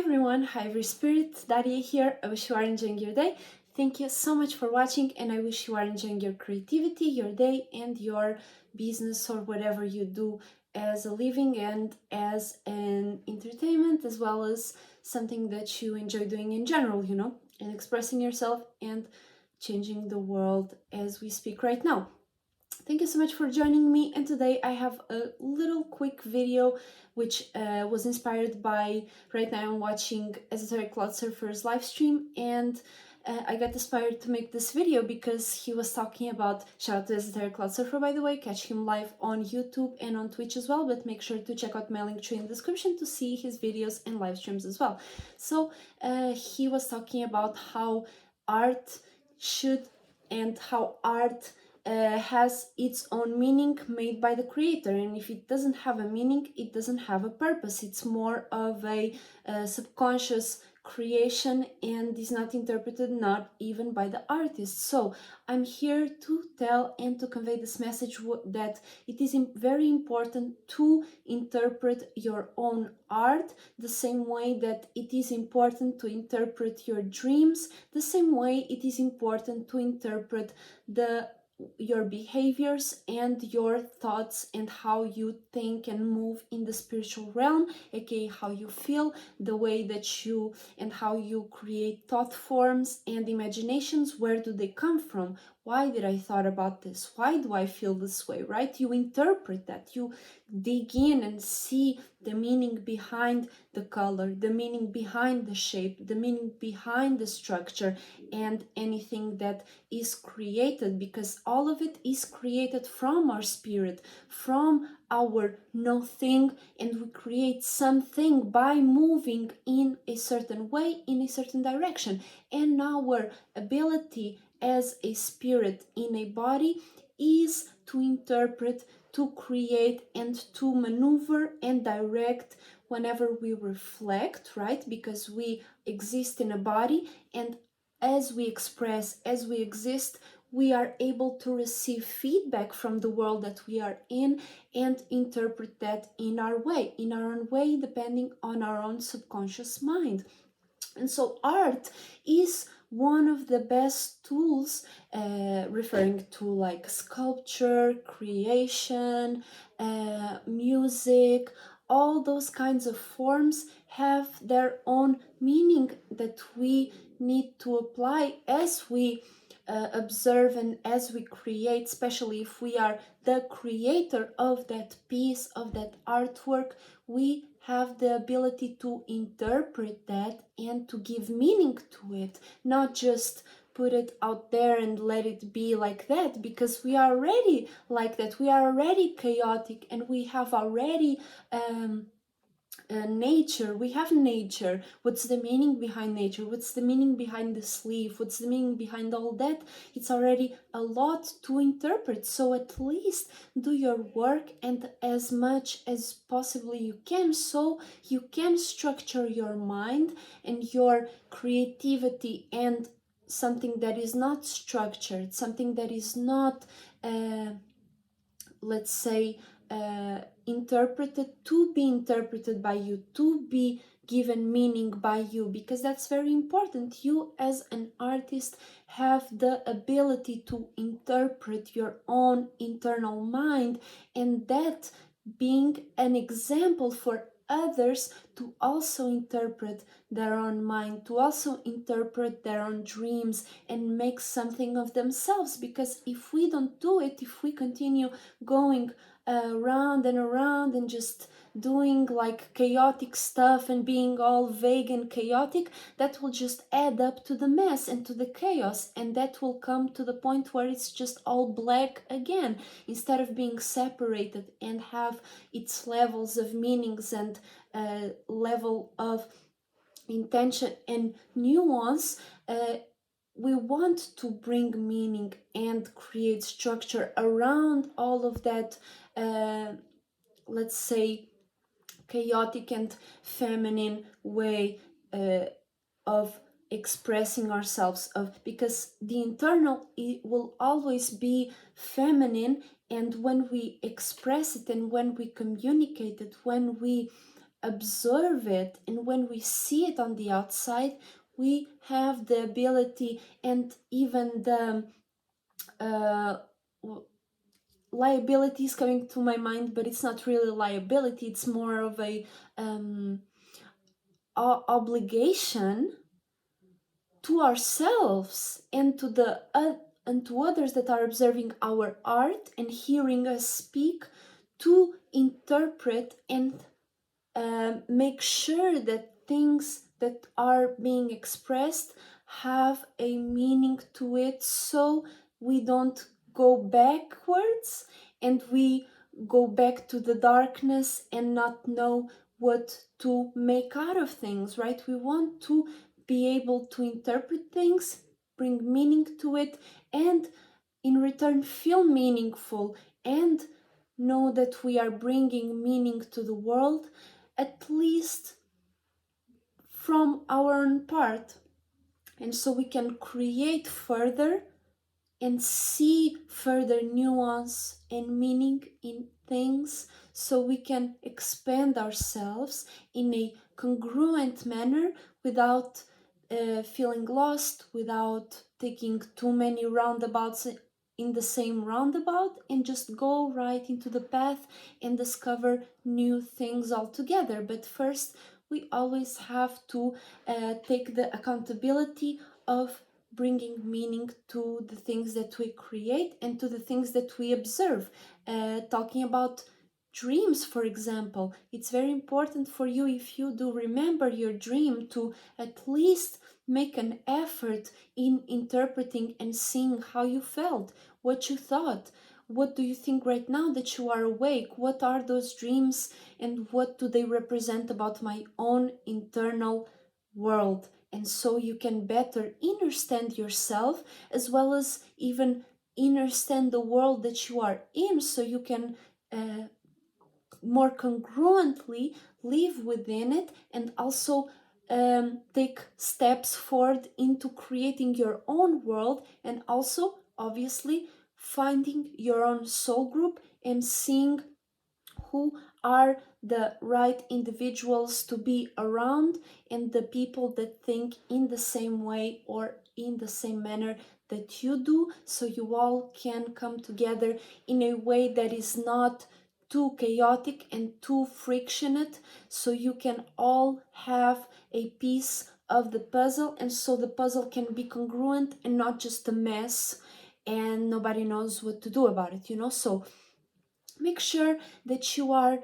everyone, hi every spirit, Daria here. I wish you are enjoying your day. Thank you so much for watching, and I wish you are enjoying your creativity, your day, and your business or whatever you do as a living and as an entertainment, as well as something that you enjoy doing in general, and expressing yourself and changing the world as we speak right now. Thank you so much for joining me, and today I have a little quick video which was inspired by, right now I'm watching Esotericcloudsurfer's live stream, and I got inspired to make this video because he was talking about, shout out to Esotericcloudsurfer by the way, catch him live on YouTube and on Twitch as well, but make sure to check out my LinkTree in the description to see his videos and live streams as well. So he was talking about how art should and how art has its own meaning made by the creator, and if it doesn't have a meaning, it doesn't have a purpose. It's more of a subconscious creation and is not interpreted, not even by the artist. So I'm here to tell and to convey this message that it is very important to interpret your own art the same way that it is important to interpret your dreams, the same way it is important to interpret your behaviors and your thoughts and how you think and move in the spiritual realm, aka how you feel, the way that you and how you create thought forms and imaginations. Where do they come from? Why did I thought about this? Why do I feel this way, right? You interpret that, you dig in and see the meaning behind the color, the meaning behind the shape, the meaning behind the structure, and anything that is created, because all of it is created from our spirit, from our nothing, and we create something by moving in a certain way, in a certain direction. And our ability as a spirit in a body is to interpret, to create, and to maneuver and direct whenever we reflect, right? Because we exist in a body, and as we express, as we exist, we are able to receive feedback from the world that we are in and interpret that in our own way, depending on our own subconscious mind. And so art is one of the best tools, referring to like sculpture, creation, music, all those kinds of forms have their own meaning that we need to apply as we observe and as we create, especially if we are the creator of that piece, of that artwork. We have the ability to interpret that and to give meaning to it, not just put it out there and let it be like that, because we are already like that. We are already chaotic, and we have already nature. We have nature. What's the meaning behind nature? What's the meaning behind the sleeve? What's the meaning behind all that? It's already a lot to interpret. So at least do your work, and as much as possibly you can, so you can structure your mind and your creativity, and something that is not structured, something that is not let's say interpreted, to be interpreted by you, to be given meaning by you, because that's very important. You as an artist have the ability to interpret your own internal mind, and that being an example for others to also interpret their own mind, to also interpret their own dreams and make something of themselves. Because if we don't do it, if we continue going around and around and just doing like chaotic stuff and being all vague and chaotic, that will just add up to the mess and to the chaos, and that will come to the point where it's just all black again, instead of being separated and have its levels of meanings and level of intention and nuance. We want to bring meaning and create structure around all of that, let's say, chaotic and feminine way of expressing ourselves, because the internal, it will always be feminine, and when we express it and when we communicate it, when we observe it, and when we see it on the outside, we have the ability and even the liability is coming to my mind, but it's not really liability, it's more of a obligation to ourselves and to and to others that are observing our art and hearing us speak, to interpret and make sure that things that are being expressed have a meaning to it, so we don't go backwards and we go back to the darkness and not know what to make out of things, right? We want to be able to interpret things, bring meaning to it, and in return feel meaningful and know that we are bringing meaning to the world, at least from our own part. And so we can create further and see further nuance and meaning in things, so we can expand ourselves in a congruent manner without feeling lost, without taking too many roundabouts in the same roundabout, and just go right into the path and discover new things altogether. But first, we always have to take the accountability of bringing meaning to the things that we create and to the things that we observe. Talking about dreams, for example, it's very important for you, if you do remember your dream, to at least make an effort in interpreting and seeing how you felt, what you thought. What do you think right now that you are awake? What are those dreams and what do they represent about my own internal world? And so you can better understand yourself, as well as even understand the world that you are in, so you can more congruently live within it, and also take steps forward into creating your own world, and also obviously finding your own soul group and seeing who are the right individuals to be around, and the people that think in the same way or in the same manner that you do, so you all can come together in a way that is not too chaotic and too frictionate, so you can all have a piece of the puzzle, and so the puzzle can be congruent and not just a mess and nobody knows what to do about it, so make sure that you are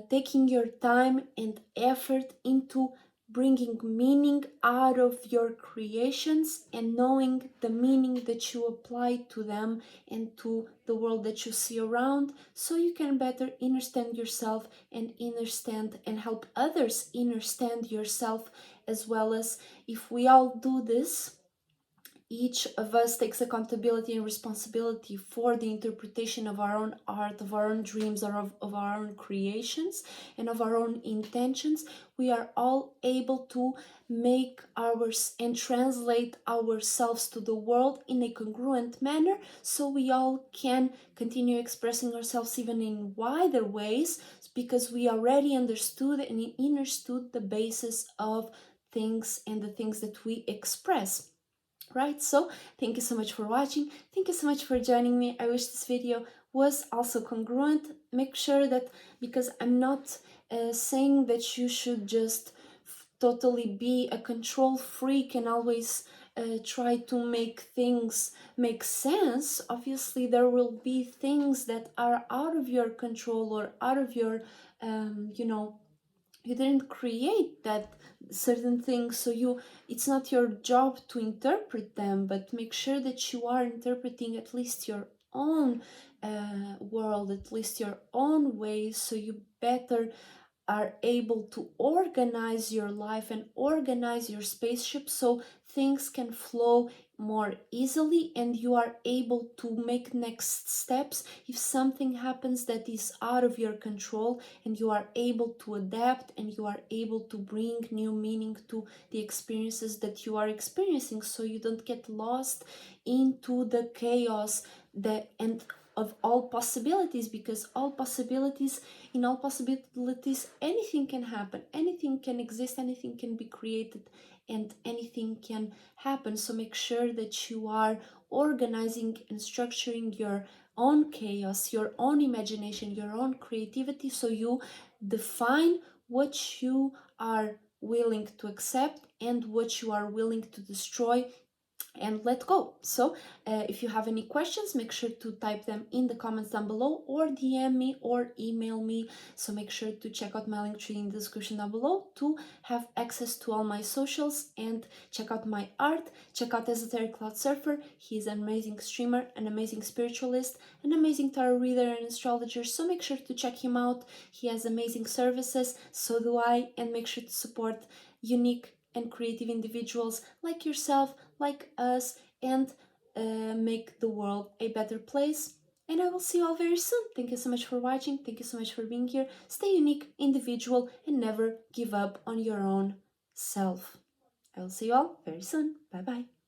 taking your time and effort into bringing meaning out of your creations, and knowing the meaning that you apply to them and to the world that you see around, so you can better understand yourself and understand and help others understand yourself as well. As if we all do this, each of us takes accountability and responsibility for the interpretation of our own art, of our own dreams, or of our own creations, and of our own intentions, we are all able to make ours and translate ourselves to the world in a congruent manner, so we all can continue expressing ourselves even in wider ways, because we already understood the basis of things and the things that we express. Right, so thank you so much for watching. Thank you so much for joining me. I wish this video was also congruent. Make sure that, because I'm not saying that you should just totally be a control freak and always try to make things make sense. Obviously, there will be things that are out of your control or out of your, you didn't create that certain things, so it's not your job to interpret them, but make sure that you are interpreting at least your own world, at least your own ways, so you better are able to organize your life and organize your spaceship, so things can flow more easily and you are able to make next steps if something happens that is out of your control, and you are able to adapt and you are able to bring new meaning to the experiences that you are experiencing, so you don't get lost into the chaos and of all possibilities, because in all possibilities, anything can happen, anything can exist, anything can be created, and anything can happen. So make sure that you are organizing and structuring your own chaos, your own imagination, your own creativity, so you define what you are willing to accept and what you are willing to destroy and let go. So if you have any questions, make sure to type them in the comments down below, or DM me or email me. So make sure to check out my Linktree in the description down below to have access to all my socials, and check out my art. Check out Esotericcloudsurfer. He's an amazing streamer, an amazing spiritualist, an amazing tarot reader and astrologer. So make sure to check him out. He has amazing services, so do I, and make sure to support unique and creative individuals like yourself, like us, and make the world a better place. And I will see you all very soon. Thank you so much for watching. Thank you so much for being here. Stay unique, individual, and never give up on your own self. I will see you all very soon. Bye bye.